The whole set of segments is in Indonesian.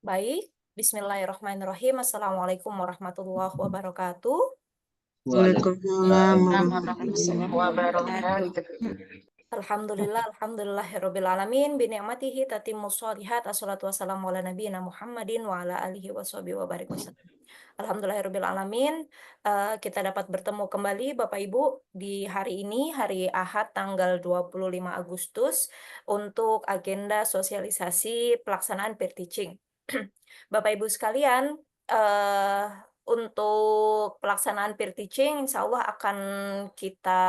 Baik, Bismillahirrahmanirrahim. Assalamualaikum warahmatullahi wabarakatuh. Waalaikumsalam Warahmatullahi wabarakatuh. Alhamdulillahirrabbilalamin. Bini'matihi tatimmus shalihat. Assalatu wassalamu ala nabiyina Muhammadin wa ala alihi wa sahbihi wa barik wasallam. Alhamdulillahirrabbilalamin. Kita dapat bertemu kembali Bapak Ibu di hari ini, hari Ahad tanggal 25 Agustus untuk agenda sosialisasi pelaksanaan peer teaching. Bapak Ibu sekalian, eh, untuk pelaksanaan peer teaching insya Allah akan kita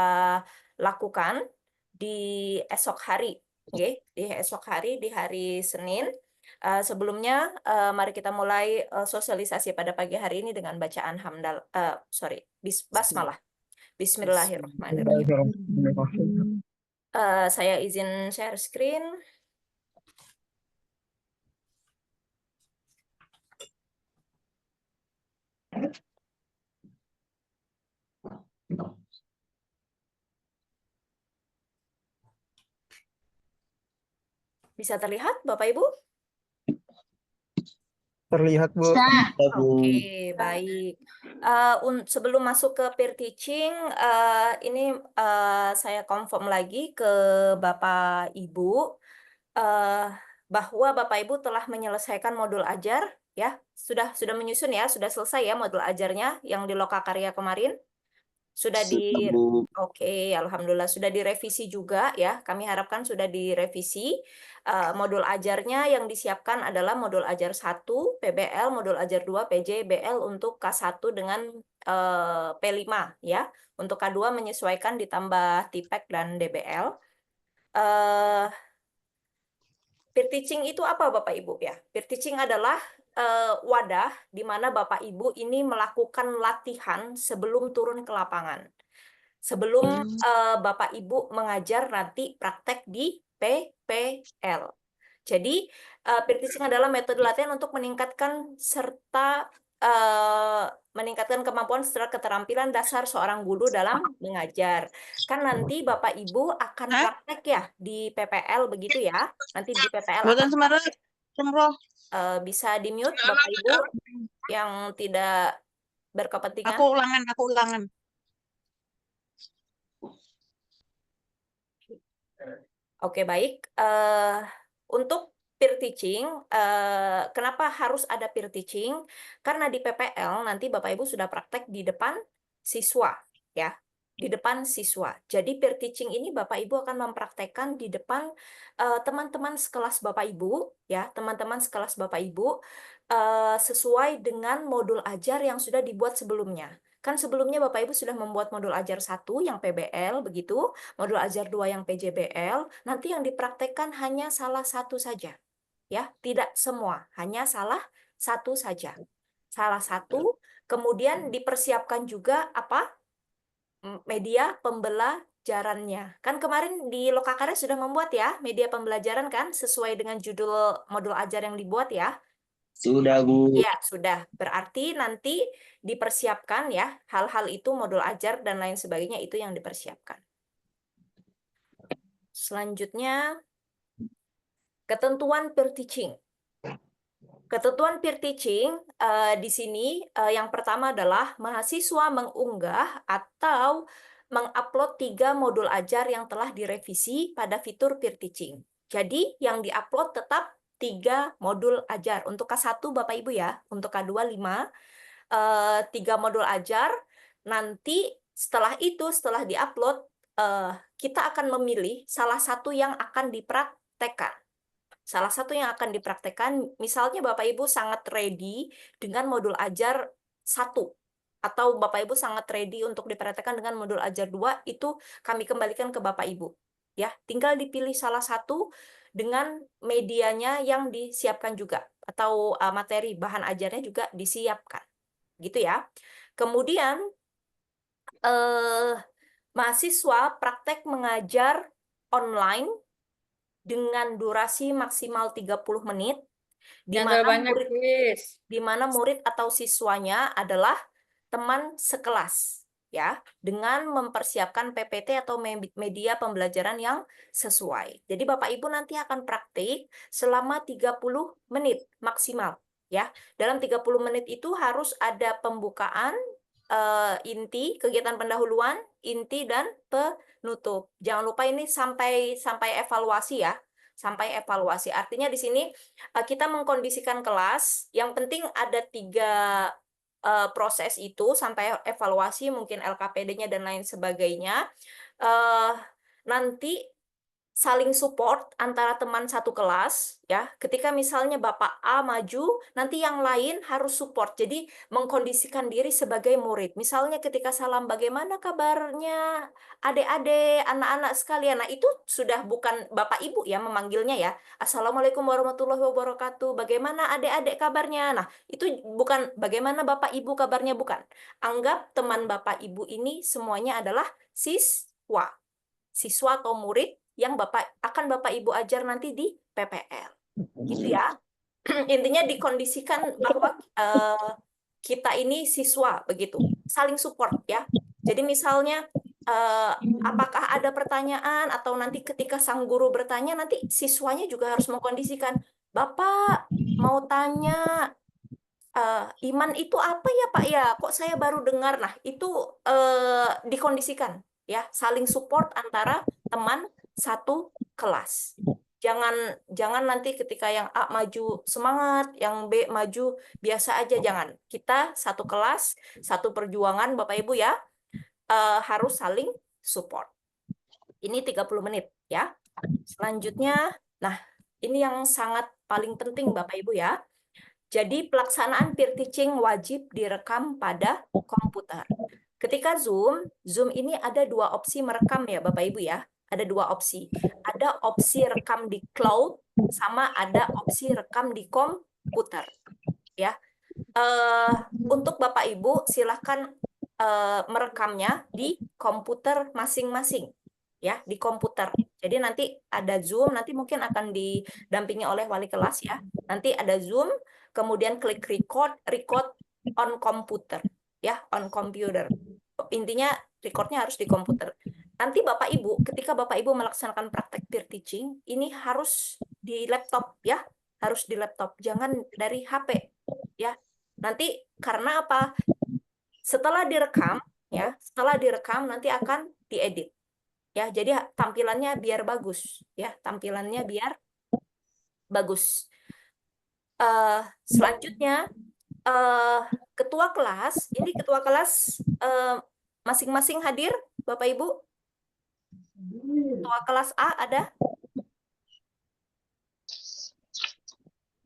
lakukan di esok hari, di esok hari, di hari Senin. Sebelumnya, mari kita mulai sosialisasi pada pagi hari ini dengan bacaan basmalah. Bismillahirrahmanirrahim. Saya izin share screen. Bisa terlihat, Bapak Ibu? Terlihat, Bu. Oke, baik. Sebelum masuk ke peer teaching, ini saya confirm lagi ke Bapak Ibu bahwa Bapak Ibu telah menyelesaikan modul ajar, ya. Sudah menyusun ya, sudah selesai ya modul ajarnya yang di Lokakarya kemarin. Sudah Oke, alhamdulillah sudah direvisi juga ya. Kami harapkan sudah direvisi. Modul ajarnya yang disiapkan adalah modul ajar 1 PBL, modul ajar 2 PJBL untuk K1 dengan P5 ya. Untuk K2 menyesuaikan ditambah TIPEK dan DBL. Peer teaching itu apa Bapak Ibu ya? Peer teaching adalah wadah di mana Bapak Ibu ini melakukan latihan sebelum turun ke lapangan. Sebelum Bapak Ibu mengajar nanti praktek di PPL. Jadi, peer teaching adalah metode latihan untuk meningkatkan meningkatkan kemampuan serta keterampilan dasar seorang guru dalam mengajar. Kan nanti Bapak Ibu akan praktek ya di PPL begitu ya. Nanti di PPL akan praktek. Bisa di-mute Bapak Ibu yang tidak berkepentingan. Aku ulangan. Oke, baik. Untuk peer teaching, kenapa harus ada peer teaching? Karena di PPL nanti Bapak Ibu sudah praktek di depan siswa, ya. Di depan siswa. Jadi peer teaching ini Bapak Ibu akan mempraktekkan di depan teman-teman sekelas Bapak Ibu, ya, teman-teman sekelas Bapak Ibu sesuai dengan modul ajar yang sudah dibuat sebelumnya. Kan sebelumnya Bapak Ibu sudah membuat modul ajar 1 yang PBL begitu, modul ajar 2 yang PJBL, nanti yang dipraktekkan hanya salah satu saja. Ya, tidak semua, hanya salah satu saja. Salah satu, kemudian dipersiapkan juga apa? Media pembelajarannya. Kan kemarin di Lokakarya sudah membuat ya media pembelajaran kan sesuai dengan judul modul ajar yang dibuat ya. Sudah, Bu. Ya, sudah. Berarti nanti dipersiapkan ya, hal-hal itu modul ajar dan lain sebagainya itu yang dipersiapkan. Selanjutnya, ketentuan peer teaching. Ketentuan peer teaching di sini yang pertama adalah mahasiswa mengunggah atau mengupload 3 modul ajar yang telah direvisi pada fitur peer teaching. Jadi yang diupload tetap 3 modul ajar. Untuk K1 Bapak Ibu ya, untuk K2 5, 3 modul ajar. Nanti setelah itu, setelah diupload, kita akan memilih salah satu yang akan dipraktekkan. Salah satu yang akan dipraktekkan, misalnya Bapak Ibu sangat ready dengan modul ajar 1, atau Bapak Ibu sangat ready untuk dipraktekkan dengan modul ajar 2, itu kami kembalikan ke Bapak Ibu. Ya, tinggal dipilih salah satu dengan medianya yang disiapkan juga, atau materi bahan ajarnya juga disiapkan. Gitu ya. Kemudian, mahasiswa praktek mengajar online dengan durasi maksimal 30 menit, di mana murid atau siswanya adalah teman sekelas, ya, dengan mempersiapkan PPT atau media pembelajaran yang sesuai. Jadi Bapak Ibu nanti akan praktik selama 30 menit maksimal, ya. Dalam 30 menit itu harus ada pembukaan, inti, kegiatan pendahuluan, inti, dan penutup. Jangan lupa ini sampai evaluasi ya. Sampai evaluasi. Artinya di sini kita mengkondisikan kelas, yang penting ada 3 proses itu sampai evaluasi, mungkin LKPD-nya dan lain sebagainya. Nanti saling support antara teman satu kelas ya. Ketika misalnya Bapak A maju, nanti yang lain harus support. Jadi mengkondisikan diri sebagai murid. Misalnya ketika salam, bagaimana kabarnya adik-adik, anak-anak sekalian. Nah, itu sudah bukan Bapak Ibu ya memanggilnya ya. Assalamualaikum warahmatullahi wabarakatuh. Bagaimana adik-adik kabarnya? Nah, itu bukan bagaimana Bapak Ibu kabarnya, bukan. Anggap teman Bapak Ibu ini semuanya adalah siswa. Siswa atau murid yang akan Bapak Ibu ajar nanti di PPL. Gitu ya. Intinya dikondisikan bahwa kita ini siswa begitu. Saling support ya. Jadi misalnya apakah ada pertanyaan atau nanti ketika sang guru bertanya, nanti siswanya juga harus mengkondisikan, Bapak mau tanya iman itu apa ya Pak ya? Kok saya baru dengar? Nah, itu dikondisikan ya, saling support antara teman satu kelas. Jangan nanti ketika yang A maju semangat, yang B maju biasa aja, jangan. Kita satu kelas, satu perjuangan Bapak Ibu ya, harus saling support. Ini 30 menit ya. Selanjutnya, nah ini yang sangat paling penting Bapak Ibu ya. Jadi pelaksanaan peer teaching wajib direkam pada komputer. Ketika Zoom ini ada 2 opsi merekam ya Bapak Ibu ya. Ada 2 opsi. Ada opsi rekam di cloud, sama ada opsi rekam di komputer. Ya. Untuk Bapak Ibu silahkan merekamnya di komputer masing-masing. Ya, di komputer. Jadi nanti ada Zoom, nanti mungkin akan didampingi oleh wali kelas ya. Nanti ada Zoom, kemudian klik record on computer. Ya, on computer. Intinya recordnya harus di komputer. Nanti Bapak Ibu, ketika Bapak Ibu melaksanakan praktek peer teaching, ini harus di laptop ya, harus di laptop, jangan dari HP ya. Nanti karena apa? Setelah direkam ya, setelah direkam nanti akan diedit ya. Jadi tampilannya biar bagus ya, tampilannya biar bagus. Selanjutnya ketua kelas, ini ketua kelas masing-masing hadir, Bapak Ibu. Ketua kelas A ada?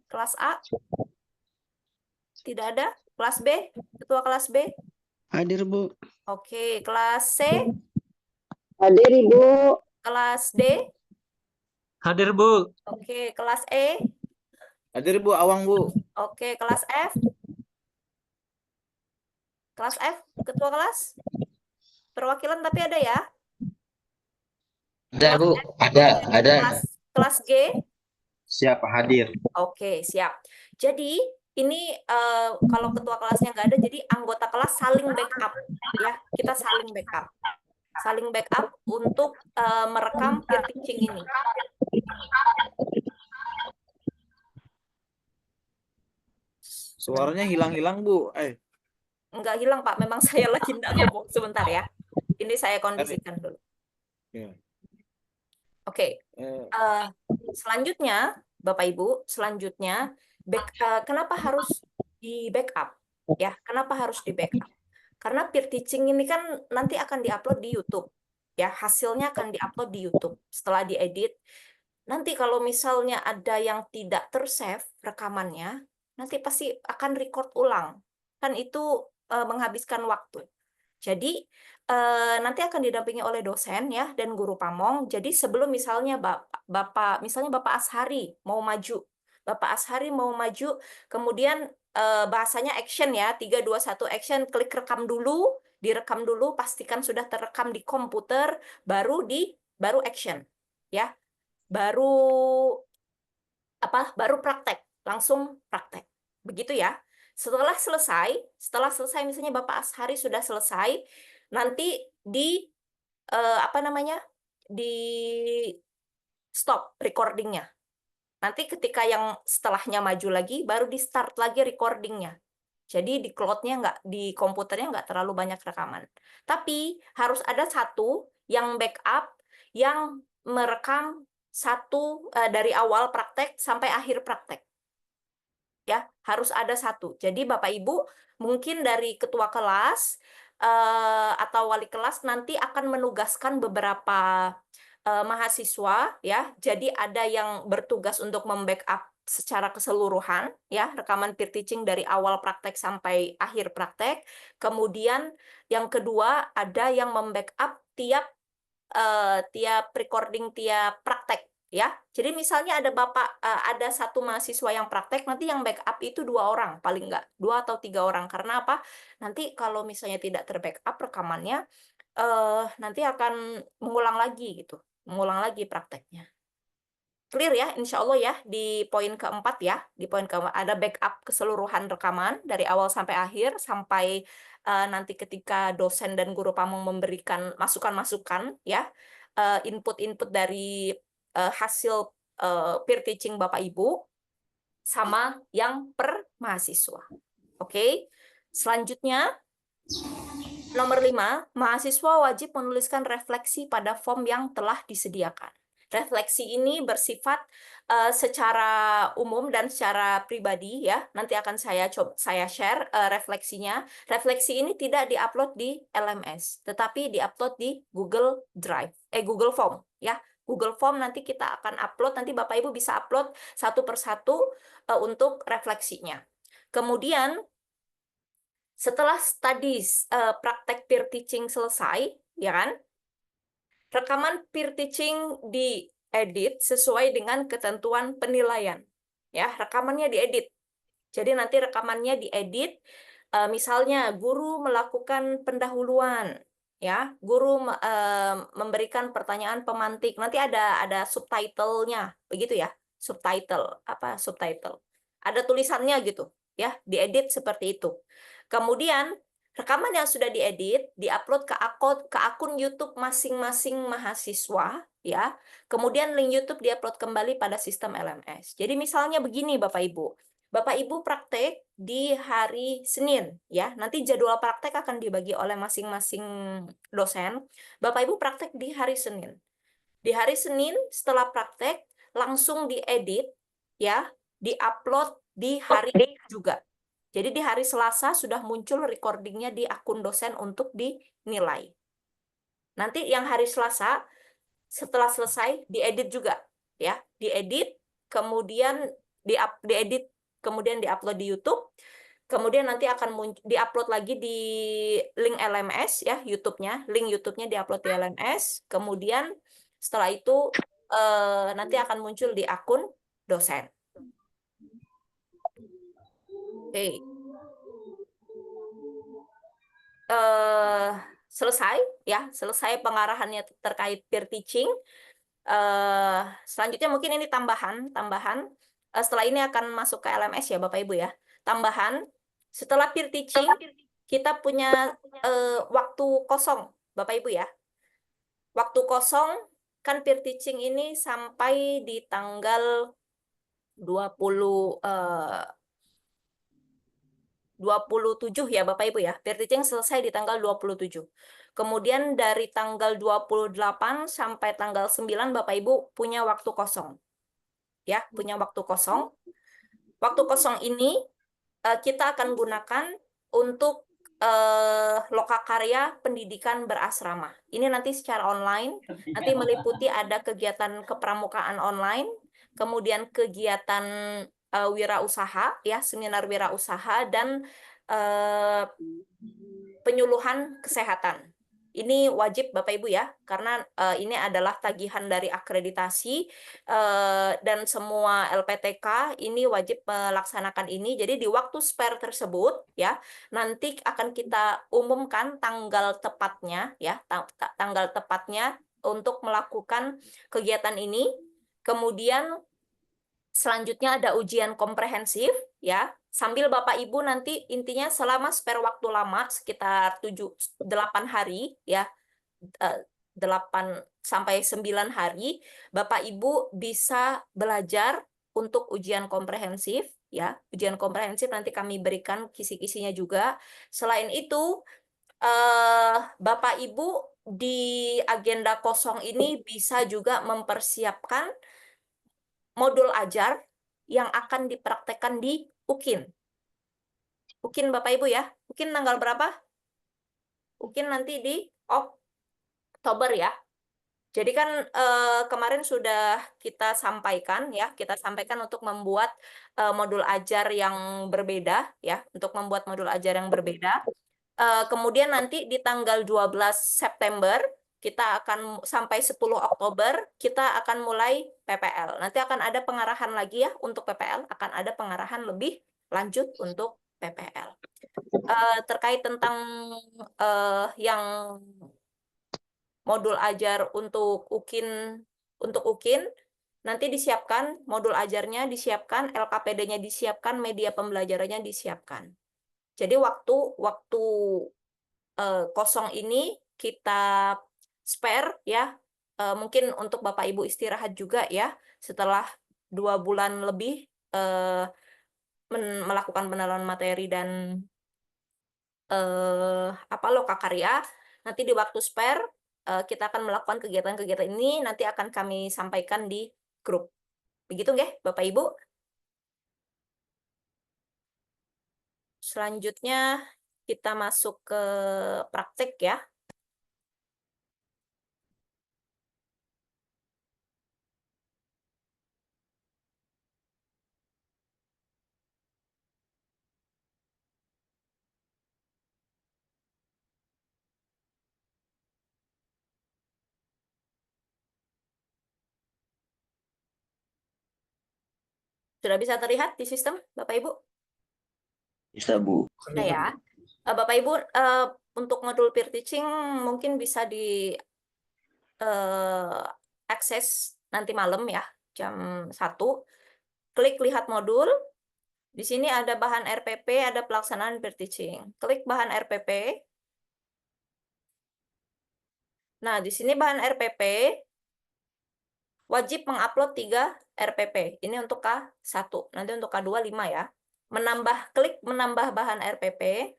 Kelas A? Tidak ada? Kelas B? Ketua kelas B? Hadir, Bu. Oke, kelas C? Hadir Ibu. Kelas D? Hadir, Bu. Oke, kelas E? Hadir, Bu. Awang, Bu. Oke, kelas F? Kelas F, ketua kelas? Perwakilan tapi ada ya? Ada, Bu. Ada. Kelas G? Siap, hadir. Oke, siap. Jadi ini kalau ketua kelasnya nggak ada, jadi anggota kelas saling backup ya. Kita saling backup untuk merekam peer teaching ini. Suaranya hilang-hilang, Bu. Nggak hilang Pak, memang saya lagi nggak ngomong sebentar ya. Ini saya kondisikan dulu. Ya. Oke. Selanjutnya, Bapak Ibu, selanjutnya kenapa harus di backup? Ya, kenapa harus di backup? Karena peer teaching ini kan nanti akan diupload di YouTube. Ya, hasilnya akan diupload di YouTube setelah diedit. Nanti kalau misalnya ada yang tidak tersave rekamannya, nanti pasti akan record ulang. Kan itu menghabiskan waktu. Jadi nanti akan didampingi oleh dosen ya dan guru pamong. Jadi sebelum misalnya Bapak Ashari mau maju. Bapak Ashari mau maju, kemudian bahasanya action ya, 3 2 1 action, klik rekam dulu, direkam dulu, pastikan sudah terekam di komputer, baru action. Ya. Baru praktek, langsung praktek. Begitu ya. Setelah selesai misalnya Bapak Ashari sudah selesai, nanti di di stop recordingnya Nanti ketika yang setelahnya maju lagi, baru di start lagi recordingnya. Jadi di cloud-nya nggak, di komputernya nggak terlalu banyak rekaman. Tapi harus ada satu yang backup, yang merekam satu dari awal praktek sampai akhir praktek. Ya, harus ada satu. Jadi Bapak Ibu mungkin dari ketua kelas atau wali kelas nanti akan menugaskan beberapa mahasiswa ya. Jadi ada yang bertugas untuk membackup secara keseluruhan ya rekaman peer teaching dari awal praktek sampai akhir praktek. Kemudian yang kedua ada yang membackup tiap recording tiap praktek ya. Jadi misalnya ada satu mahasiswa yang praktek, nanti yang backup itu 2 orang paling nggak, 2 atau 3 orang. Karena apa? Nanti kalau misalnya tidak terbackup rekamannya, nanti akan mengulang lagi gitu, mengulang lagi prakteknya. Clear ya, insya Allah ya, di poin keempat ya, di poin keempat ada backup keseluruhan rekaman dari awal sampai akhir, sampai nanti ketika dosen dan guru pamong memberikan masukan-masukan ya, input-input dari hasil peer teaching Bapak Ibu, sama yang per mahasiswa. Oke, selanjutnya nomor 5, mahasiswa wajib menuliskan refleksi pada form yang telah disediakan. Refleksi ini bersifat secara umum dan secara pribadi ya. Nanti akan saya share refleksinya. Refleksi ini tidak diupload di LMS, tetapi diupload di Google Drive, Google Form ya. Google Form nanti kita akan upload, nanti Bapak Ibu bisa upload satu persatu untuk refleksinya. Kemudian setelah studies praktek peer teaching selesai, ya kan? Rekaman peer teaching diedit sesuai dengan ketentuan penilaian. Ya, rekamannya diedit. Jadi nanti rekamannya diedit, misalnya guru melakukan pendahuluan, ya, guru memberikan pertanyaan pemantik. Nanti ada subtitlenya, begitu ya? Subtitle, apa subtitle? Ada tulisannya gitu, ya, diedit seperti itu. Kemudian rekaman yang sudah diedit diupload ke akun YouTube masing-masing mahasiswa ya. Kemudian link YouTube diupload kembali pada sistem LMS. Jadi misalnya begini Bapak Ibu. Bapak Ibu praktek di hari Senin ya. Nanti jadwal praktek akan dibagi oleh masing-masing dosen. Bapak Ibu praktek di hari Senin. Di hari Senin setelah praktek langsung diedit ya, diupload di hari juga. Jadi di hari Selasa sudah muncul recordingnya di akun dosen untuk dinilai. Nanti yang hari Selasa setelah selesai diedit juga, ya, diedit, kemudian diedit, kemudian diupload di YouTube, kemudian nanti akan diupload lagi di link LMS ya, YouTube-nya, link YouTube-nya diupload di LMS, kemudian setelah itu nanti akan muncul di akun dosen. Oke. Selesai ya, selesai pengarahannya terkait peer teaching. Selanjutnya mungkin ini tambahan. Setelah ini akan masuk ke LMS ya Bapak Ibu ya. Tambahan, setelah peer teaching kita punya waktu kosong Bapak Ibu ya. Waktu kosong kan peer teaching ini sampai di tanggal 27 ya Bapak Ibu ya. Peer teaching selesai di tanggal 27. Kemudian dari tanggal 28 sampai tanggal 9 Bapak Ibu punya waktu kosong. Ya, punya waktu kosong. Waktu kosong ini kita akan gunakan untuk lokakarya pendidikan berasrama. Ini nanti secara online, nanti meliputi ada kegiatan kepramukaan online, kemudian kegiatan wirausaha, ya, seminar wirausaha, dan penyuluhan kesehatan. Ini wajib Bapak Ibu ya, karena ini adalah tagihan dari akreditasi dan semua LPTK ini wajib melaksanakan ini. Jadi di waktu spare tersebut ya, nanti akan kita umumkan tanggal tepatnya ya, tanggal tepatnya untuk melakukan kegiatan ini. Kemudian selanjutnya ada ujian komprehensif ya. Sambil Bapak Ibu nanti intinya selama spare waktu lama sekitar 8 hari ya. 8 sampai 9 hari Bapak Ibu bisa belajar untuk ujian komprehensif ya. Ujian komprehensif nanti kami berikan kisi-kisinya juga. Selain itu, Bapak Ibu di agenda kosong ini bisa juga mempersiapkan modul ajar yang akan dipraktekkan di UKIN. UKIN Bapak Ibu ya. UKIN tanggal berapa? UKIN nanti di Oktober ya. Jadi kan kemarin sudah kita sampaikan ya, kita sampaikan untuk membuat modul ajar yang berbeda ya, untuk membuat modul ajar yang berbeda. Kemudian nanti di tanggal 12 September kita akan sampai 10 Oktober kita akan mulai PPL. Nanti akan ada pengarahan lagi ya untuk PPL, akan ada pengarahan lebih lanjut untuk PPL. Terkait tentang yang modul ajar untuk UKIN nanti disiapkan modul ajarnya, disiapkan LKPD-nya, disiapkan media pembelajarannya, disiapkan. Jadi waktu kosong ini kita spare ya, mungkin untuk Bapak Ibu istirahat juga ya setelah 2 bulan lebih melakukan pendalaman materi dan lokakarya. Nanti di waktu spare kita akan melakukan kegiatan-kegiatan ini, nanti akan kami sampaikan di grup. Begitu nggih, Bapak Ibu? Selanjutnya kita masuk ke praktek ya. Sudah bisa terlihat di sistem, Bapak Ibu? Bisa, Bu. Nah ya, Bapak Ibu, untuk modul peer teaching mungkin bisa di akses nanti malam ya, jam 1. Klik lihat modul. Di sini ada bahan RPP, ada pelaksanaan peer teaching. Klik bahan RPP. Nah, di sini bahan RPP wajib mengupload 3 RPP. Ini untuk K1. Nanti untuk K2 5 ya. Klik menambah bahan RPP.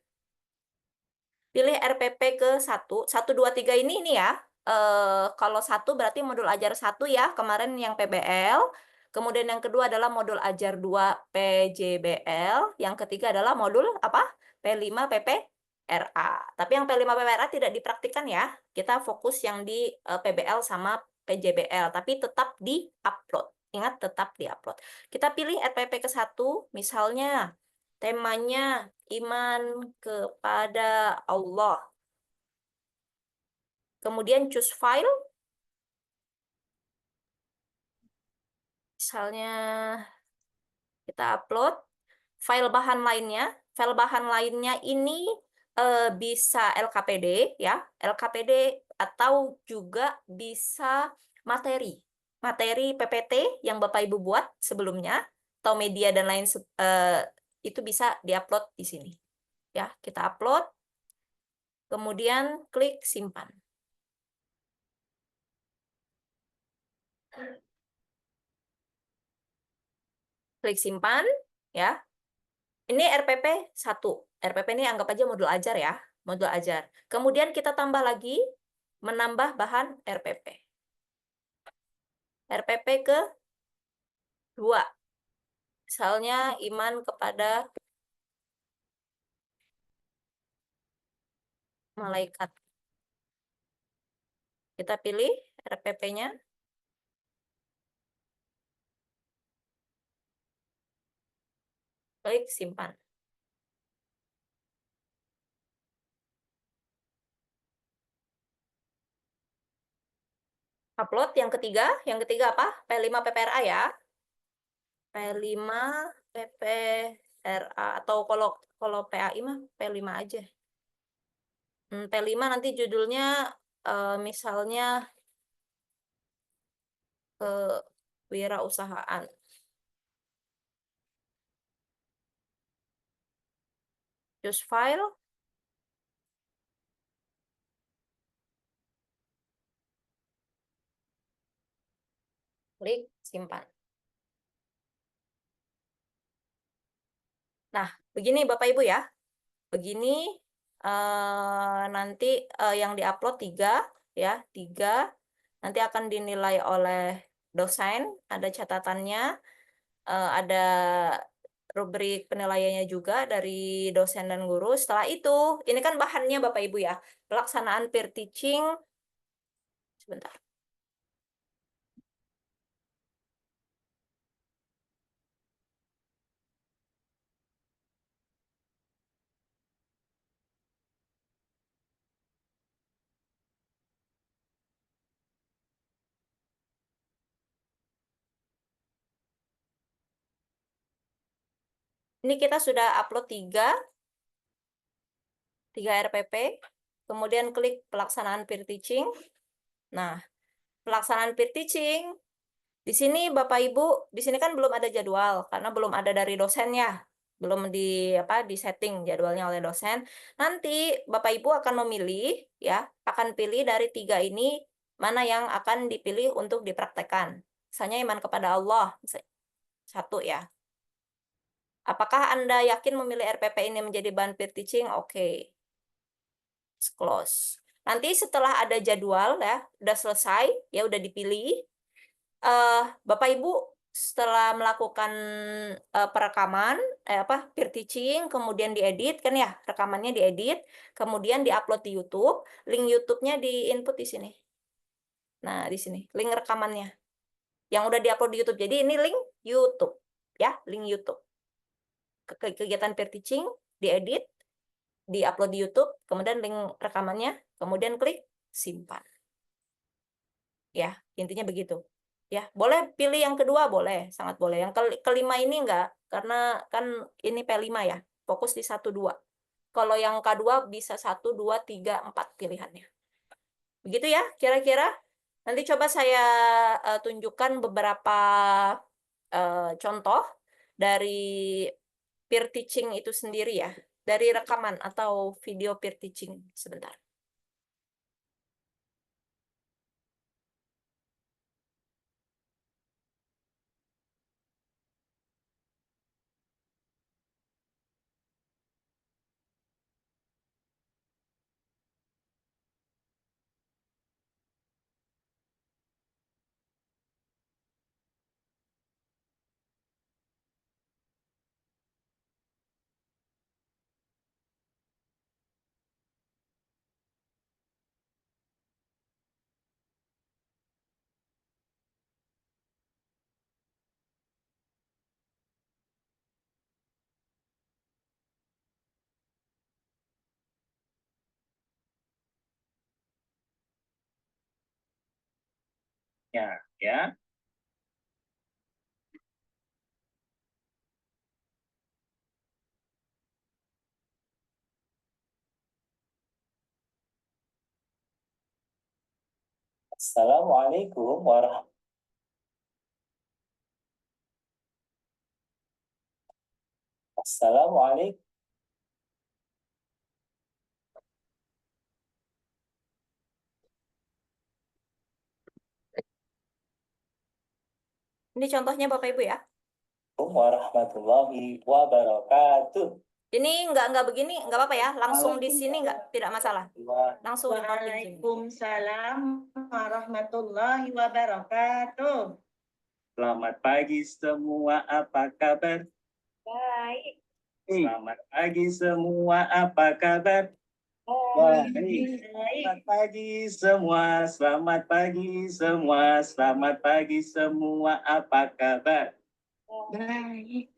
Pilih RPP ke 1. 1, 2, 3 ini ya. Kalau 1 berarti modul ajar 1 ya, kemarin yang PBL. Kemudian yang kedua adalah modul ajar 2 PJBL. Yang ketiga adalah modul apa? P5 PPRA. Tapi yang P5 PPRA tidak dipraktikkan ya. Kita fokus yang di PBL sama PJBL. Tapi tetap di-upload. Ingat, tetap di-upload. Kita pilih RPP ke 1. Misalnya, temanya iman kepada Allah. Kemudian choose file. Misalnya kita upload file bahan lainnya. File bahan lainnya ini bisa LKPD ya, LKPD atau juga bisa materi. Materi PPT yang Bapak Ibu buat sebelumnya atau media dan lain itu bisa diupload di sini. Ya, kita upload. Kemudian klik simpan. Klik simpan ya. Ini RPP 1. RPP ini anggap aja modul ajar ya, modul ajar. Kemudian kita tambah lagi menambah bahan RPP. RPP ke 2. Misalnya iman kepada malaikat. Kita pilih RPP-nya. Klik simpan. Upload yang ketiga apa? P5 PPRA ya. P5 PPRA atau kalau PAI mah P5 aja. P5 nanti judulnya misalnya kewirausahaan. Choose file. Klik simpan. Nah, begini Bapak Ibu ya. Begini nanti yang diupload 3 ya, 3 nanti akan dinilai oleh dosen, ada catatannya, ada rubrik penilaiannya juga dari dosen dan guru. Setelah itu, ini kan bahannya Bapak Ibu ya, pelaksanaan peer teaching. Sebentar. Ini kita sudah upload 3 RPP, kemudian klik pelaksanaan peer teaching. Nah, pelaksanaan peer teaching, di sini Bapak Ibu, di sini kan belum ada jadwal, karena belum ada dari dosennya, belum di setting jadwalnya oleh dosen. Nanti Bapak Ibu akan memilih, ya, akan pilih dari 3 ini, mana yang akan dipilih untuk dipraktekkan. Misalnya iman kepada Allah, 1 ya. Apakah Anda yakin memilih RPP ini menjadi bahan peer teaching? Oke. Close. Nanti setelah ada jadwal ya, udah selesai, ya udah dipilih. Bapak Ibu setelah melakukan perekaman, peer teaching, kemudian diedit kan ya, rekamannya diedit, kemudian diupload di YouTube, link YouTube-nya di input di sini. Nah, di sini link rekamannya yang udah diupload di YouTube. Jadi ini link YouTube ya, link YouTube. Kegiatan peer teaching diedit, diupload di YouTube, kemudian link rekamannya, kemudian klik simpan. Ya, intinya begitu. Ya, boleh pilih yang kedua, boleh, sangat boleh. Yang kelima ini enggak, karena kan ini P5 ya, fokus di 1, 2. Kalau yang K2 bisa 1, 2, 3, 4 pilihannya. Begitu ya, kira-kira. Nanti coba saya tunjukkan beberapa contoh dari peer teaching itu sendiri ya, dari rekaman atau video peer teaching. Sebentar. Ya. Assalamualaikum warahmatullahi Assalamualaikum. Ini contohnya Bapak Ibu ya. Warahmatullahi wabarakatuh. Ini nggak begini, nggak apa-apa ya. Langsung di sini tidak masalah. Langsung recording sini. Waalaikumsalam warahmatullahi wabarakatuh. Selamat pagi semua, apa kabar? Baik. Selamat pagi semua, apa kabar? Baik. Selamat pagi semua, selamat pagi semua, selamat pagi semua, apa kabar? Baik.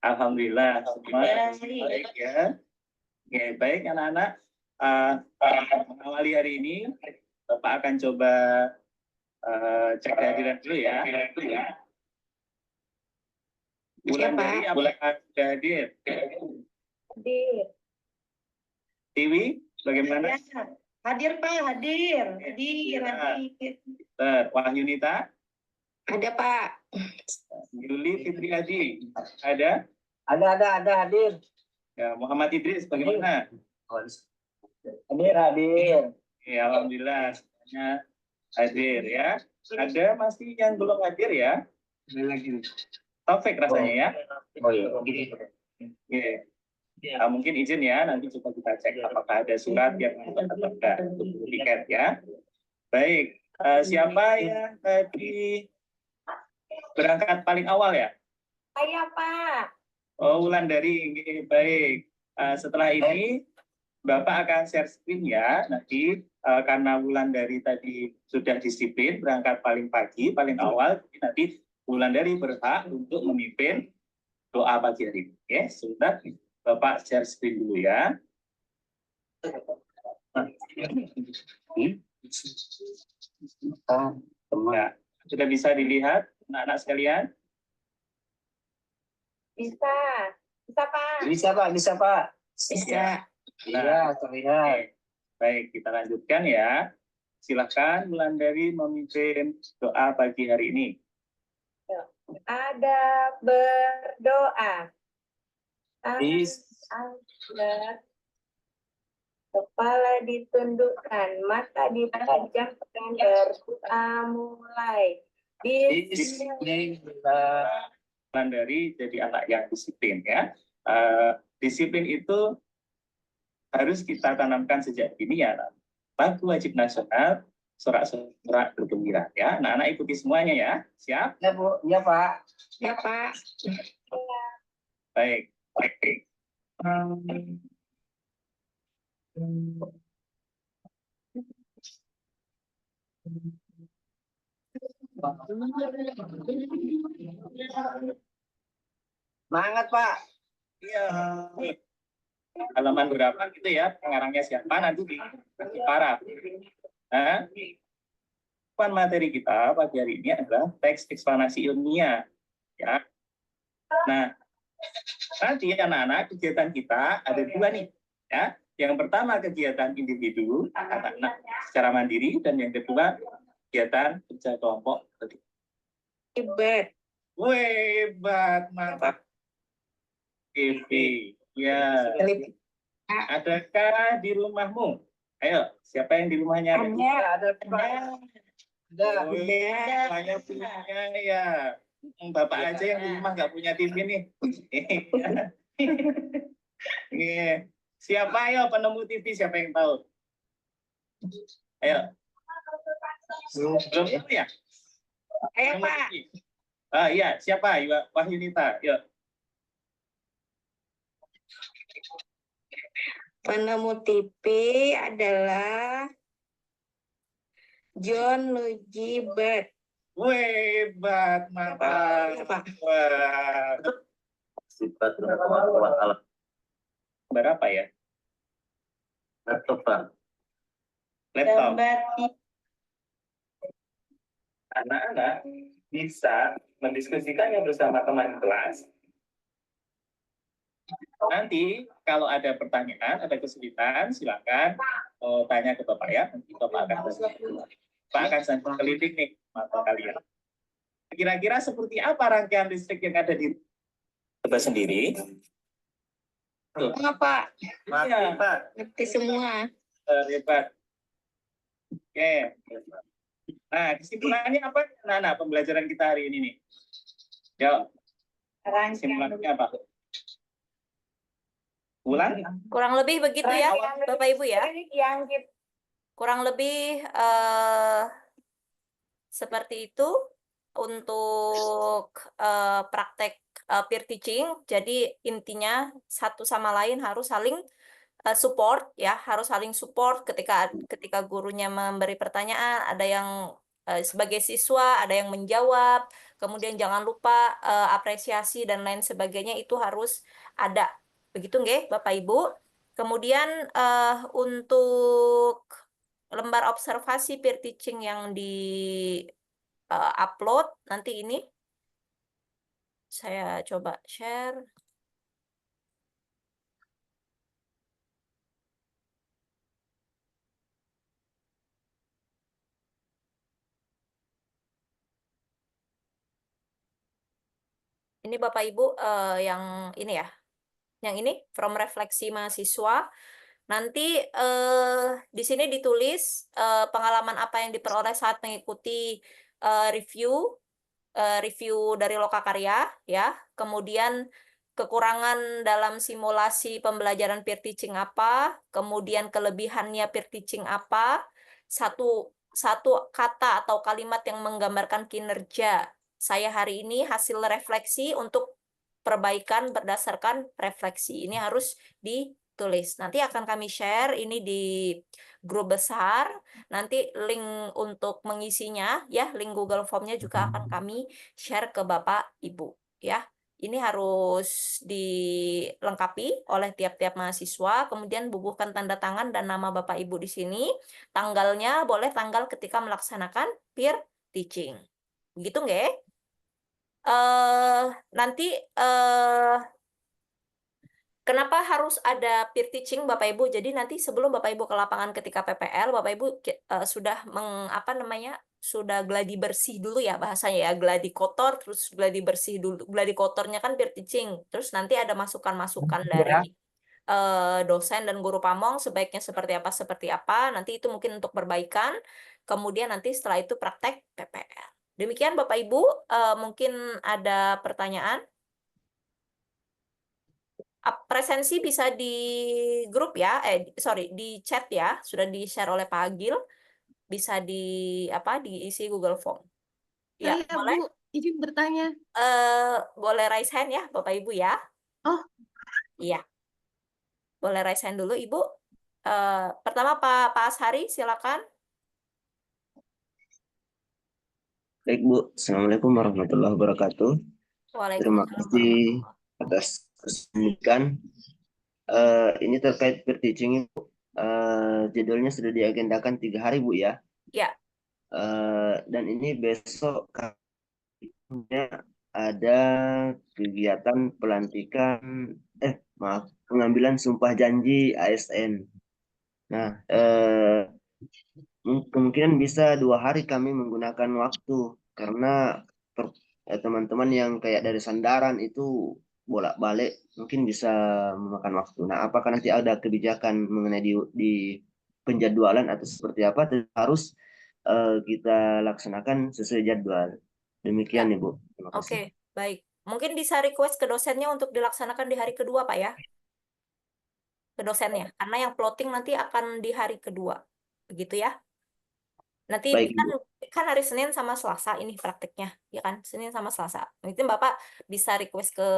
Alhamdulillah, semua baik ya. Oke, baik anak-anak. Mengawali hari ini, Bapak akan coba cek kehadiran dulu ya. Bulan dari apakah sudah hadir? Hadir. Tiwi, bagaimana? Ya, hadir Pak, hadir. Hadir. Wahyunita? Ada Pak. Yuli Fitri Haji? Ada? Ada hadir. Ya, Muhammad Idris, bagaimana? Hadir. Ya, alhamdulillah semuanya hadir ya. Ada masih yang belum hadir ya? Lagi. Taufik rasanya ya. Oh iya. Oke. Mungkin izin ya, nanti coba kita cek apakah ada surat yang atau enggak untuk tiket ya. Baik, siapa yang tadi berangkat paling awal ya? Saya, Pak. Oh, Wulandari. Baik. Setelah ini Bapak akan share screen ya. Nanti karena Wulandari tadi sudah disiplin berangkat paling pagi, paling awal, nanti Wulandari berhak untuk memimpin doa pagi hari ini. Oke, sebentar. Bapak share screen dulu ya. Ya, sudah bisa dilihat anak-anak sekalian? Bisa. Bisa, Pak. Bisa Pak, bisa Pak. Bisa. Iya, terlihat. Baik, kita lanjutkan ya. Silakan Wulandari memimpin doa pagi hari ini. Ada berdoa. Bis. Agar kepala ditundukkan, mata dipejamkan, berdoa mulai. Bismillah. Wulandari jadi anak yang disiplin ya. Disiplin itu harus kita tanamkan sejak dini ya. Lagu wajib nasional, sorak-sorak bergembira ya. Anak-anak ikuti semuanya ya. Siap? Ya Bu, ya Pak. Ya, Pak. Baik. Baik. Semangat Pak. Iya. Halaman berapa gitu ya? Pengarangnya siapa nanti di para. Nah, materi kita pagi hari ini adalah teks eksplanasi ilmiah ya. Nah, nanti anak-anak kegiatan kita ada dua nih ya. Yang pertama kegiatan individu anak-anak secara mandiri dan yang kedua kegiatan kerja kelompok. Hebat. Wih, hebat, mantap. TV. Ya. Adakah di rumahmu? Ayo, siapa yang di rumahnya? Ada Pak. Ada. Saya punya ya. Bapak aja yang di rumah nggak punya TV nih. Siapa ayo penemu TV? Siapa yang tahu? Ayo. Belum tahu ya? Ayo, Pak. Iya, siapa? Wahyunita. Yuk. Penemu TV adalah John Luigi Bird. Wih, hebat, mantap. Pak. Wah. Sifat pengetahuan alam. Berapa ya? Laptop, Pak. Laptop. Gambar Anak-anak bisa mendiskusikannya bersama teman kelas. Nanti kalau ada pertanyaan, ada kesulitan, silakan tanya ke Bapak ya. Nanti Bapak akan selidik nih mata kalian. Kira-kira seperti apa rangkaian listrik yang ada di Bapak sendiri? semua, Pak. Iya, Pak. Ngerti semua. Hebat. Oke. Nah, kesimpulannya apa? Nah, pembelajaran kita hari ini nih. Yuk, kesimpulannya apa? Ulang? Kurang lebih begitu ya, Bapak Ibu ya. Yang kita Kurang lebih seperti itu untuk praktek peer teaching. Jadi intinya satu sama lain harus saling support ya, harus saling support ketika gurunya memberi pertanyaan, ada yang sebagai siswa, ada yang menjawab, kemudian jangan lupa apresiasi dan lain sebagainya itu harus ada. Begitu nggih, Bapak Ibu? Kemudian untuk lembar observasi peer teaching yang di upload nanti ini saya coba share. Ini Bapak Ibu yang ini ya, yang ini from refleksi mahasiswa. Nanti di sini ditulis pengalaman apa yang diperoleh saat mengikuti review dari Lokakarya ya. Kemudian kekurangan dalam simulasi pembelajaran peer teaching apa, kemudian kelebihannya peer teaching apa, satu kata atau kalimat yang menggambarkan kinerja saya hari ini, hasil refleksi untuk perbaikan berdasarkan refleksi. Ini harus ditulis. Nanti akan kami share ini di grup besar. Nanti link untuk mengisinya, ya, link Google Form-nya juga akan kami share ke Bapak Ibu, ya. Ini harus dilengkapi oleh tiap-tiap mahasiswa, kemudian bubuhkan tanda tangan dan nama Bapak Ibu di sini. Tanggalnya boleh tanggal ketika melaksanakan peer teaching. Begitu nggak? Nanti kenapa harus ada peer teaching Bapak Ibu? Jadi nanti sebelum Bapak Ibu ke lapangan ketika PPL, Bapak Ibu sudah sudah gladi bersih dulu ya bahasanya ya, gladi kotor terus gladi bersih dulu. Gladi kotornya kan peer teaching. Terus nanti ada masukan-masukan dari dosen dan guru pamong sebaiknya seperti apa. Nanti itu mungkin untuk perbaikan. Kemudian nanti setelah itu praktek PPL. Demikian Bapak Ibu, mungkin ada pertanyaan. Presensi bisa di grup ya, di chat ya, sudah di-share oleh Pak Agil, bisa diisi Google Form. Ya, Saya boleh? Bu, izin bertanya. Boleh raise hand ya, Bapak Ibu ya. Oh. Iya. Boleh raise hand dulu, Ibu. Pertama Pak Ashari, silakan. Baik Bu, Assalamualaikum warahmatullahi wabarakatuh. Terima Waalaikumsalam. kasih atas kesempatan. Ini terkait peer teaching Ibu. Jadwalnya sudah diagendakan 3 hari Bu ya. Ya. Dan ini besok ada kegiatan pelantikan, pengambilan sumpah janji ASN. Nah, kemungkinan bisa 2 hari kami menggunakan waktu karena teman-teman yang kayak dari sandaran itu bolak-balik mungkin bisa memakan waktu. Nah, apakah nanti ada kebijakan mengenai di penjadwalan atau seperti apa? Harus kita laksanakan sesuai jadwal. Demikian Ibu. Terima kasih. Oke, baik. Mungkin bisa request ke dosennya untuk dilaksanakan di hari kedua, Pak ya? Ke dosennya. Karena yang plotting nanti akan di hari kedua. Begitu ya? Nanti Baik, kan hari Senin sama Selasa ini praktiknya, ya kan? Senin sama Selasa. Itu Bapak bisa request ke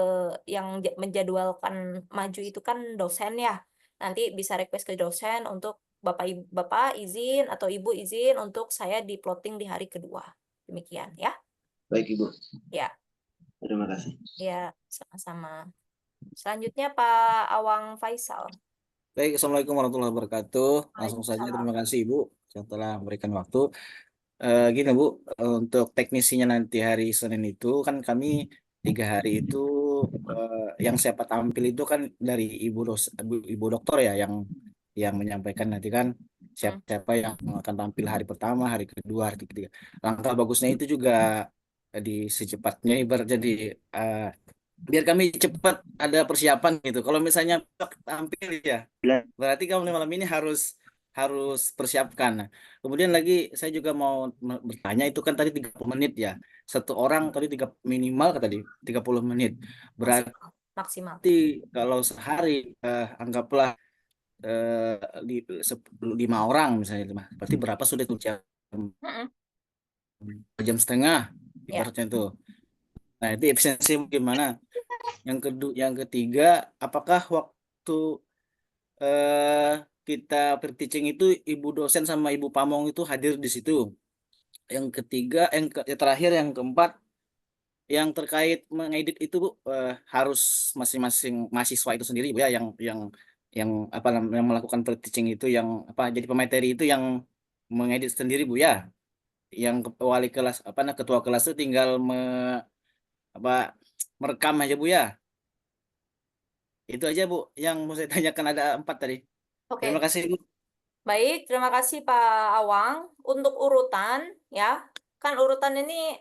yang menjadwalkan maju itu kan dosen ya. Nanti bisa request ke dosen untuk Bapak izin atau Ibu izin untuk saya di plotting di hari kedua. Demikian ya. Baik Ibu. Ya. Terima kasih. Ya, sama-sama. Selanjutnya Pak Awang Faisal. Baik, Assalamualaikum warahmatullahi wabarakatuh. Langsung saja terima kasih Ibu yang telah memberikan waktu. Gini Bu, untuk teknisinya nanti hari Senin itu kan kami 3 hari itu yang siapa tampil itu kan dari Ibu dokter ya yang menyampaikan nanti kan siapa yang akan tampil hari pertama, hari kedua, hari ketiga. Langkah bagusnya itu juga di secepatnya ibarat jadi biar kami cepat ada persiapan gitu. Kalau misalnya tampil ya, berarti kamu malam ini harus persiapkan. Nah, kemudian lagi saya juga mau bertanya itu kan tadi 30 menit ya. Satu orang tadi minimal tadi 30 menit. Berarti maksimal. kalau sehari anggaplah 5 orang misalnya, berarti berapa sudah itu jam setengah ibaratnya itu. Nah, itu efisiensi gimana? Yang ketiga, apakah waktu kita teaching itu ibu dosen sama ibu pamong itu hadir di situ? Yang ketiga, yang terakhir, yang keempat, yang terkait mengedit itu Bu, harus masing-masing mahasiswa itu sendiri Bu ya, yang apa yang melakukan teaching itu, yang jadi pemateri itu yang mengedit sendiri Bu ya. Yang wali kelas ketua kelas itu tinggal merekam aja Bu ya. Itu aja Bu yang mau saya tanyakan, ada 4 tadi. Oke. Terima kasih Bu. Baik, terima kasih Pak Awang. Untuk urutan ya, kan urutan ini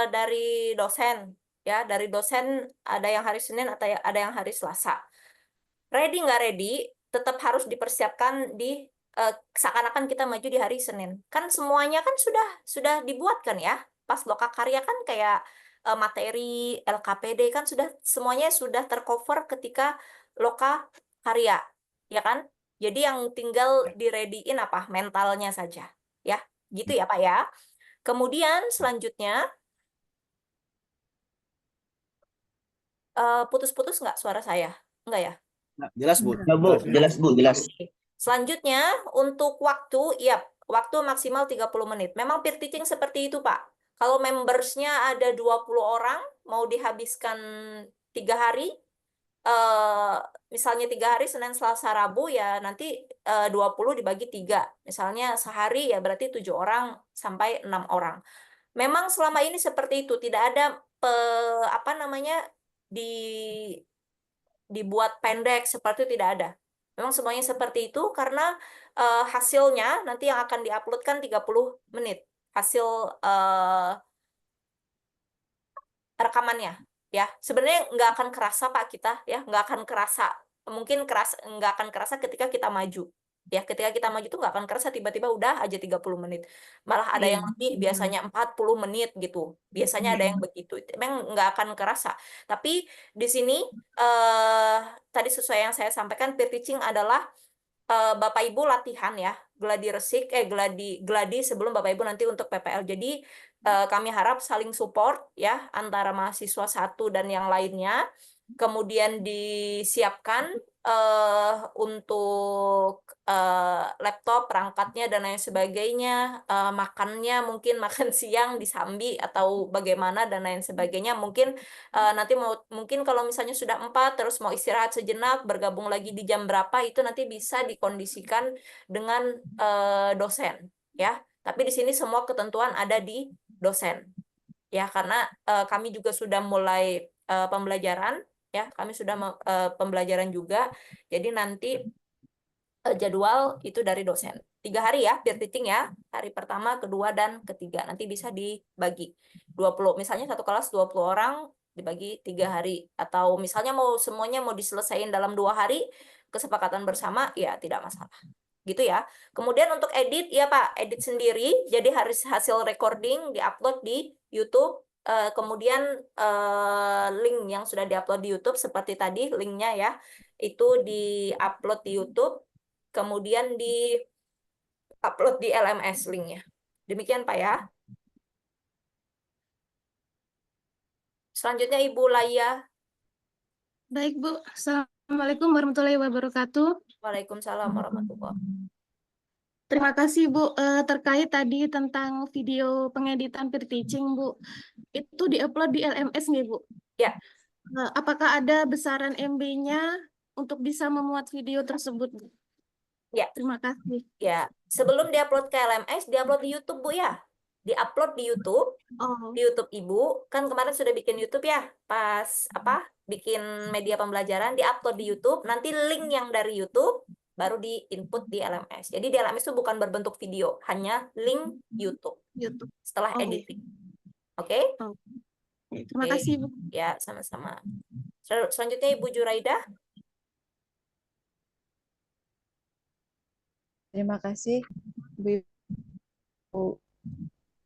dari dosen ya, dari dosen ada yang hari Senin atau ada yang hari Selasa. Ready nggak ready, tetap harus dipersiapkan di seakan-akan kita maju di hari Senin. Kan semuanya kan sudah dibuat kan ya. Pas lokakarya kan kayak materi, LKPD kan sudah semuanya sudah tercover ketika loka karya, ya kan? Jadi yang tinggal dirediin apa? Mentalnya saja, ya. Gitu ya, Pak ya. Kemudian selanjutnya putus-putus nggak suara saya? Enggak ya? Nah, jelas Bu, Ya, Bu, jelas Bu, jelas. Oke. Selanjutnya untuk waktu, ya waktu maksimal 30 menit. Memang peer teaching seperti itu, Pak. Kalau membersnya ada 20 orang, mau dihabiskan 3 hari, misalnya 3 hari, Senin, Selasa, Rabu, ya nanti 20 dibagi 3. Misalnya sehari ya berarti 7 orang sampai 6 orang. Memang selama ini seperti itu, tidak ada apa namanya di dibuat pendek seperti itu, tidak ada. Memang semuanya seperti itu karena hasilnya nanti yang akan diuploadkan 30 menit. Hasil rekamannya ya. Sebenarnya nggak akan kerasa Pak kita ya, nggak akan kerasa. Mungkin nggak akan kerasa ketika kita maju. Ya, ketika kita maju itu nggak akan kerasa tiba-tiba udah aja 30 menit. Malah ada yang lebih, biasanya 40 menit gitu. Biasanya ada yang begitu. Memang nggak akan kerasa. Tapi di sini tadi sesuai yang saya sampaikan, peer teaching adalah Bapak Ibu latihan ya, gladi resik, gladi sebelum Bapak Ibu nanti untuk PPL. Jadi kami harap saling support ya antara mahasiswa satu dan yang lainnya. Kemudian disiapkan untuk laptop, perangkatnya dan lain sebagainya, makannya mungkin makan siang di Sambi atau bagaimana dan lain sebagainya. Mungkin nanti mungkin kalau misalnya sudah 4 terus mau istirahat sejenak, bergabung lagi di jam berapa itu nanti bisa dikondisikan dengan dosen ya. Tapi di sini semua ketentuan ada di dosen ya, karena kami juga sudah mulai pembelajaran ya, kami sudah pembelajaran juga. Jadi nanti jadwal itu dari dosen. 3 hari ya, peer teaching ya. Hari pertama, kedua, dan ketiga. Nanti bisa dibagi 20. Misalnya satu kelas 20 orang dibagi 3 hari. Atau misalnya semuanya mau diselesaikan dalam 2 hari, kesepakatan bersama, ya tidak masalah. Gitu ya. Kemudian untuk edit, ya Pak, edit sendiri. Jadi harus hasil recording diupload di YouTube. Kemudian link yang sudah diupload di YouTube seperti tadi linknya ya, itu diupload di YouTube, kemudian di-upload di LMS linknya. Demikian Pak ya. Selanjutnya Ibu Laya. Baik, Bu. Assalamualaikum warahmatullahi wabarakatuh. Waalaikumsalam warahmatullahi wabarakatuh. Terima kasih, Bu. Terkait tadi tentang video pengeditan peer teaching, Bu. Itu diupload di LMS nggak, Bu? Ya. Apakah ada besaran MB-nya untuk bisa memuat video tersebut, Bu? Ya. Terima kasih. Ya, sebelum diupload ke LMS, diupload di YouTube, Bu ya. Diupload di YouTube. Oh, Di YouTube Ibu, kan kemarin sudah bikin YouTube ya, pas bikin media pembelajaran, diupload di YouTube, nanti link yang dari YouTube baru di-input di LMS. Jadi di LMS itu bukan berbentuk video, hanya link YouTube YouTube. setelah Oh. editing. Oke? Oh. Terima Oke. kasih, Bu. Ya, sama-sama. Selanjutnya Ibu Juraida. Terima kasih, Bu Ibu,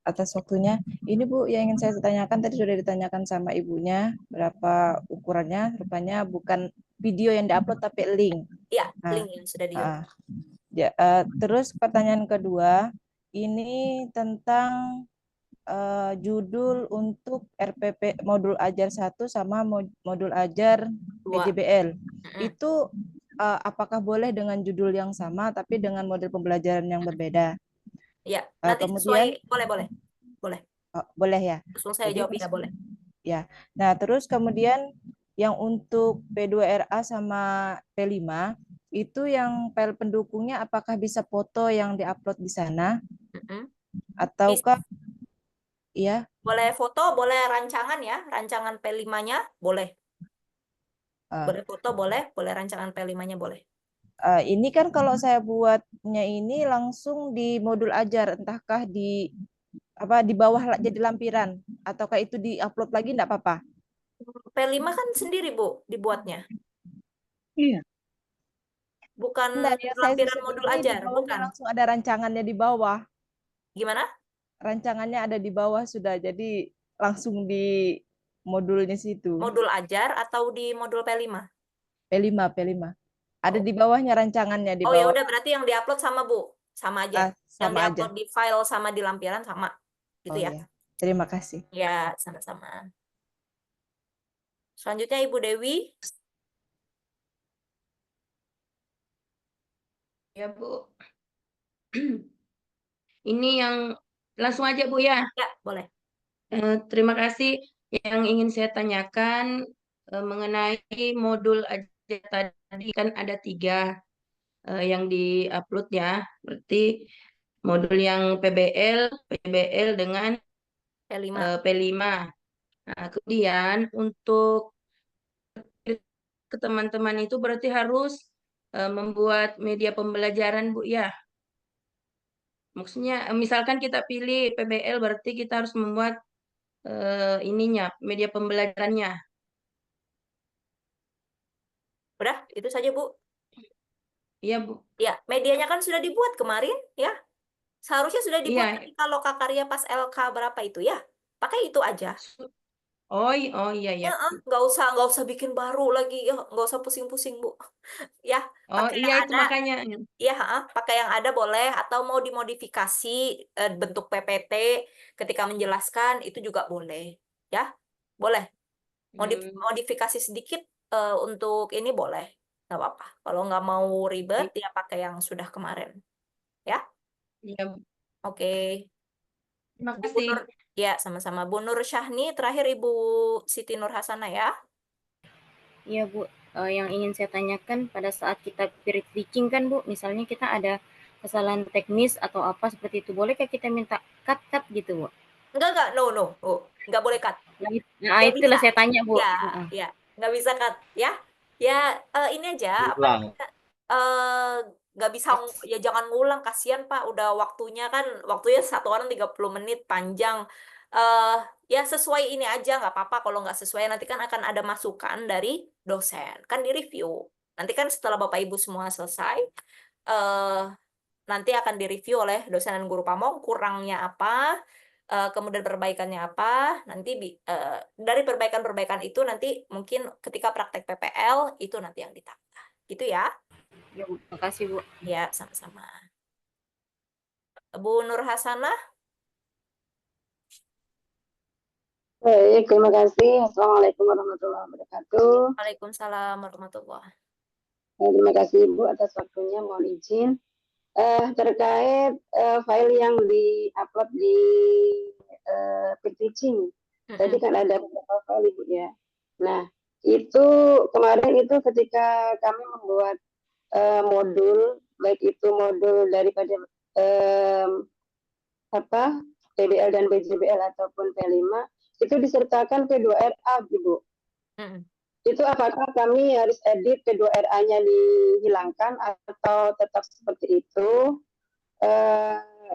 atas waktunya. Ini Bu, yang ingin saya tanyakan tadi sudah ditanyakan sama ibunya, berapa ukurannya, rupanya bukan video yang diupload tapi link. Ya, Nah, link yang sudah di-upload. terus pertanyaan kedua, ini tentang judul untuk RPP modul ajar 1 sama modul ajar 2. PJBL. Itu apakah boleh dengan judul yang sama tapi dengan model pembelajaran yang berbeda? Ya, nanti kemudian boleh. Boleh ya. Langsung saya jawab ya, boleh. Ya. Nah, terus kemudian yang untuk P2RA sama P5 itu yang file pendukungnya apakah bisa foto yang diupload di sana? Ataukah ya? Boleh foto, boleh rancangan ya, rancangan P5-nya boleh. Boleh foto, boleh rancangan P5-nya boleh. Ini kan kalau saya buatnya ini langsung di modul ajar, entahkah di bawah jadi lampiran, ataukah itu di-upload lagi enggak apa-apa? P5 kan sendiri, Bu, dibuatnya. Iya. Bukan Enggak, lampiran modul ajar, bukan. Langsung ada rancangannya di bawah. Gimana? Rancangannya ada di bawah sudah, jadi langsung modulnya situ. Modul ajar atau di modul P5? P5. Ada Oh. di bawahnya rancangannya di Oh ya bawah. udah berarti yang diupload sama Bu, sama aja. Yang Sama aja. diupload di file sama di lampiran sama, gitu Oh ya? ya. Terima kasih. Ya, sama-sama. Selanjutnya Ibu Dewi. Ya, Bu. Ini yang langsung aja, Bu, ya. Ya, boleh. Terima kasih. Yang ingin saya tanyakan mengenai modul ajar tadi kan ada 3 yang di-upload ya. Berarti modul yang PBL dengan P5. P5. Nah, kemudian untuk ke teman-teman itu berarti harus membuat media pembelajaran, Bu, ya. Maksudnya misalkan kita pilih PBL berarti kita harus membuat ininya media pembelajarannya. Udah, itu saja Bu. Iya, Bu. Ya, medianya kan sudah dibuat kemarin, ya. Seharusnya sudah dibuat Iya. ketika lokakarya pas LK berapa itu ya. Pakai itu aja. Oh iya ya. Nggak usah bikin baru lagi ya, nggak usah pusing-pusing Bu. Ya, Oh pakai iya yang itu ada. makanya. Iya, pakai yang ada boleh atau mau dimodifikasi bentuk PPT ketika menjelaskan itu juga boleh, ya. Boleh. Modifikasi sedikit untuk ini boleh, nggak apa-apa. Kalau nggak mau ribet ya pakai yang sudah kemarin, ya. Iya. Oke. Terima Bu kasih. Nur, ya sama-sama. Bu Nur Syahni, terakhir Ibu Siti Nur Hasanah ya. Iya Bu, yang ingin saya tanyakan pada saat kita peer teaching kan Bu, misalnya kita ada kesalahan teknis atau apa seperti itu, bolehkah kita minta cut gitu Bu? Enggak, no, nggak boleh cut. Nah, Nggak itulah bisa. saya tanya Bu. Ya, nggak bisa cut, ya. Ya, ini aja, apa Ulang. namanya, nggak bisa, ya jangan ngulang, kasihan Pak, udah waktunya satu orang 30 menit, panjang. Ya sesuai ini aja, nggak apa-apa kalau nggak sesuai, nanti kan akan ada masukan dari dosen, kan di review. Nanti kan setelah Bapak Ibu semua selesai, nanti akan direview oleh dosen dan guru pamong, kurangnya apa, kemudian perbaikannya apa, nanti dari perbaikan-perbaikan itu nanti mungkin ketika praktek PPL itu nanti yang ditambah. Gitu ya. Ya Bu, makasih Bu. Ya, sama-sama. Bu Nur Hasanah. Baik, terima kasih. Assalamualaikum warahmatullahi wabarakatuh. Waalaikumsalam warahmatullahi. Terima kasih Ibu atas waktunya, mohon izin. Terkait file yang di-upload di peer teaching, tadi kan ada beberapa file Ibu ya. Nah, itu kemarin itu ketika kami membuat modul, baik itu modul daripada PBL dan BJBL ataupun P5, itu disertakan P2RA, Ibu. Itu apakah kami harus edit P2RA-nya dihilangkan atau tetap seperti itu?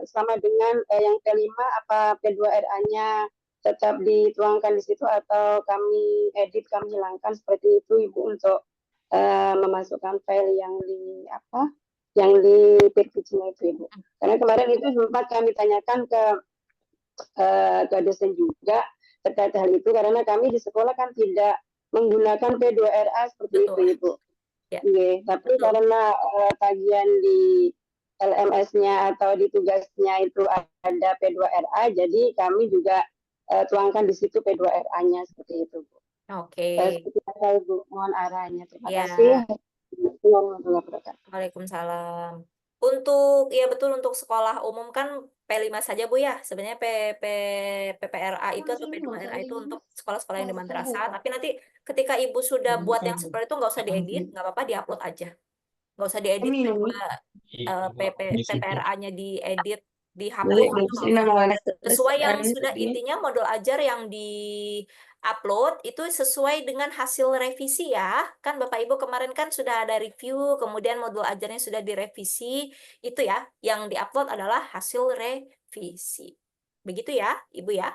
Sama dengan yang P5, apa P2RA-nya tetap dituangkan di situ atau kami edit, kami hilangkan seperti itu, Ibu, untuk memasukkan file yang di peer teaching itu, Ibu. Karena kemarin itu sempat kami tanyakan ke dosen juga terkait hal itu, karena kami di sekolah kan tidak menggunakan P2RA seperti itu, Ibu. Ya. Tapi karena kajian di LMS-nya atau di tugasnya itu ada P2RA, jadi kami juga tuangkan di situ P2RA-nya seperti itu, Bu. Oke. Seperti apa, Ibu? Mohon arahnya. Terima Ya. kasih. Waalaikumsalam. Ya betul, untuk sekolah umum kan P5 saja Bu ya. Sebenarnya PPRA itu atau P2RA itu untuk sekolah-sekolah yang di madrasah. Tapi nanti ketika Ibu sudah buat yang seperti itu nggak usah diedit, nggak apa-apa diupload aja. Nggak usah diedit, PPRA-nya diedit, dihapus itu sesuai yang sudah intinya modul ajar yang di-upload itu sesuai dengan hasil revisi ya. Kan Bapak Ibu kemarin kan sudah ada review, kemudian modul ajarnya sudah direvisi, itu ya, yang di-upload adalah hasil revisi. Begitu ya, Ibu ya.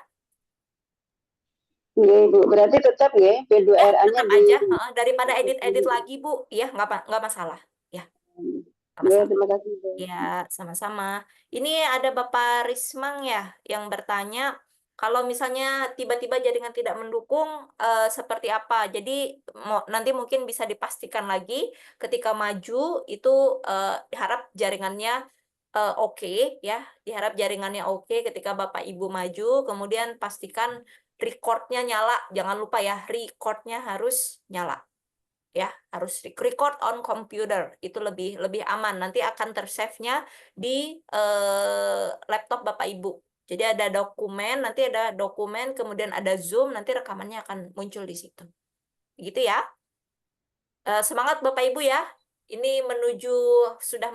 Iya, Ibu. Berarti tetap ya P2RA-nya tetap aja, daripada edit-edit lagi Bu, ya nggak masalah. Ya. Ya, terima kasih, Bu. Ya, sama-sama. Ini ada Bapak Rismang ya yang bertanya, Kalau misalnya tiba-tiba jaringan tidak mendukung, seperti apa? Jadi nanti mungkin bisa dipastikan lagi ketika maju itu diharap jaringannya oke ya, diharap jaringannya oke ketika Bapak Ibu maju, kemudian pastikan record-nya nyala, jangan lupa ya, record-nya harus nyala. Ya, harus record on computer, itu lebih aman. Nanti akan tersave-nya di laptop Bapak Ibu. Jadi ada dokumen, nanti ada dokumen, kemudian ada Zoom, nanti rekamannya akan muncul di situ. Gitu ya. Semangat Bapak Ibu ya. Ini sudah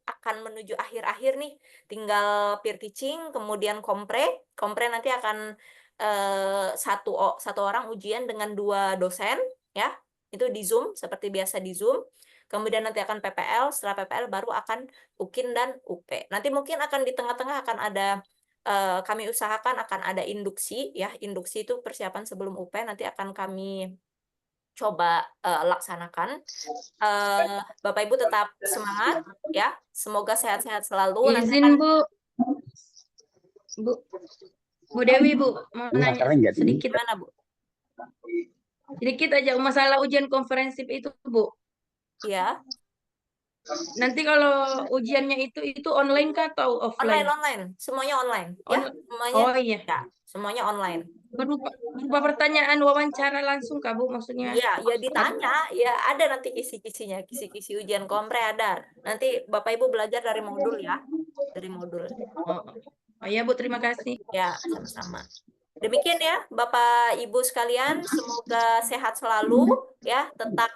akan menuju akhir-akhir nih. Tinggal peer teaching, kemudian kompre. Kompre nanti akan satu orang ujian dengan 2 dosen ya. Itu di Zoom, seperti biasa di Zoom. Kemudian nanti akan PPL, setelah PPL baru akan UKIN dan UP. Nanti mungkin akan di tengah-tengah akan ada, kami usahakan akan ada induksi ya. Induksi itu persiapan sebelum UP, nanti akan kami coba laksanakan. Bapak Ibu tetap semangat ya. Semoga sehat-sehat selalu. Nanti Izin Bu, Bu Dewi Bu, mau nanya sedikit. Gimana Bu? Sedikit aja masalah ujian komprehensif itu Bu. Ya. Nanti kalau ujiannya itu online kah atau offline? Online, semuanya online ya. Semuanya, Oh iya. ya, semuanya online. Berupa pertanyaan wawancara langsung kah Bu maksudnya? Iya, ya ditanya, ya ada nanti kisi-kisinya, kisi-kisi ujian kompre ada. Nanti Bapak Ibu belajar dari modul ya, dari modul. Oh iya Bu, terima kasih. Ya, sama-sama. Demikian ya Bapak Ibu sekalian, semoga sehat selalu ya, tetap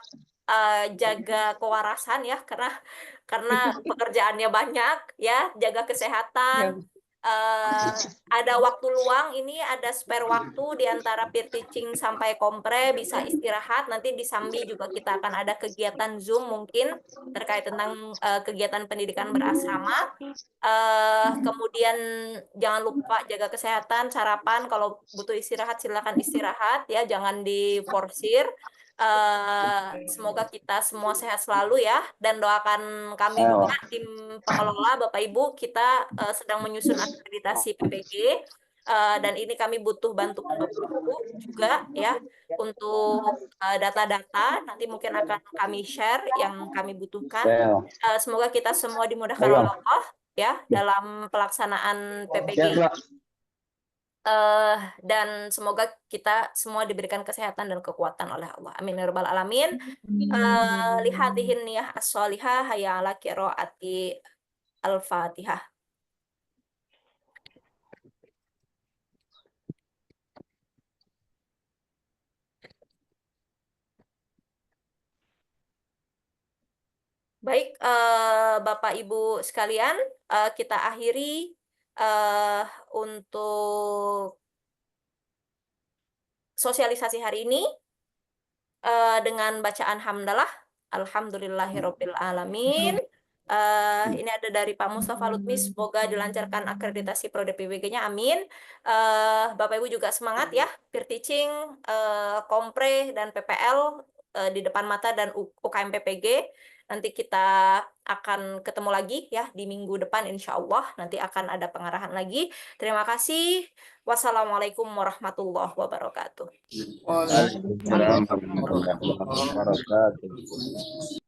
jaga kewarasan ya, karena pekerjaannya banyak ya, jaga kesehatan. Ada waktu luang, ini ada spare waktu di antara peer teaching sampai kompre, bisa istirahat. Nanti di Sambi juga kita akan ada kegiatan Zoom mungkin terkait tentang kegiatan pendidikan berasrama. Kemudian jangan lupa jaga kesehatan, sarapan, kalau butuh istirahat silakan istirahat ya, jangan diforsir. Semoga kita semua sehat selalu ya, dan doakan kami juga tim pengelola Bapak Ibu, kita sedang menyusun akreditasi PPG, dan ini kami butuh bantuan Bapak Ibu juga ya untuk data-data, nanti mungkin akan kami share yang kami butuhkan. Semoga kita semua dimudahkan oleh Allah ya dalam pelaksanaan PPG. Dan semoga kita semua diberikan kesehatan dan kekuatan oleh Allah. Amin ya rabbal alamin. Lihatihin niyah as-sholihah, hayya ala qiraati al-Fatihah. Baik, Bapak Ibu sekalian, kita akhiri untuk sosialisasi hari ini dengan bacaan hamdalah, alhamdulillahirabbil alamin. Ini ada dari Pak Mustafa Lutfi, semoga dilancarkan akreditasi prodi PPG-nya, amin. Bapak Ibu juga semangat ya, peer teaching, kompre dan PPL di depan mata dan UKM PPG. Nanti kita akan ketemu lagi ya di minggu depan insya Allah. Nanti akan ada pengarahan lagi. Terima kasih. Wassalamualaikum warahmatullahi wabarakatuh. Waalaikumsalam warahmatullahi wabarakatuh.